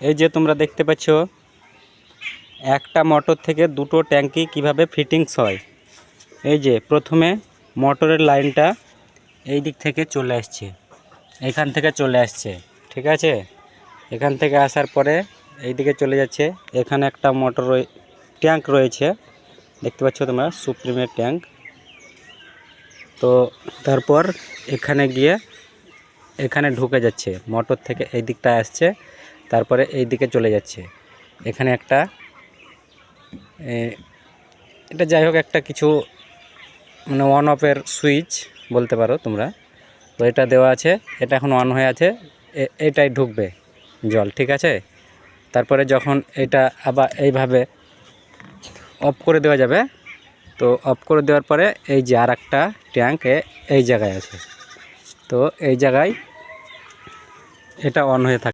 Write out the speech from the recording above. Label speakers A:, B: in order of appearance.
A: এই যে তোমরা দেখতে পাচ্ছ একটা মোটর থেকে দুটো ট্যাঙ্কি কিভাবে ফিটিংস হয়। এই যে প্রথমে মোটরের লাইনটা এই দিক থেকে চলে আসছে, এখান থেকে চলে আসছে, ঠিক আছে। এখান থেকে আসার পরে এই দিকে চলে যাচ্ছে। এখানে একটা মোটর ট্যাঙ্ক রয়েছে, দেখতে পাচ্ছ তোমরা, সুপ্রিমের ট্যাঙ্ক। তো তারপর এখানে গিয়ে এখানে ঢুকে যাচ্ছে, মোটর থেকে এই দিকটা আসছে, তারপরে এই দিকে চলে যাচ্ছে। এখানে একটা এটা যাই হোক একটা কিছু মানে অন অফের সুইচ বলতে পারো তোমরা। তো এটা দেওয়া আছে, এটা এখন অন হয়ে আছে, এটাই ঢুকবে জল, ঠিক আছে। তারপরে যখন এটা আবার এইভাবে অফ করে দেওয়া যাবে, তো অফ করে দেওয়ার পরে এই যে আর একটা ট্যাঙ্ক এই জায়গায় আছে, তো এই জায়গায় এটা অন হয়ে থাকে।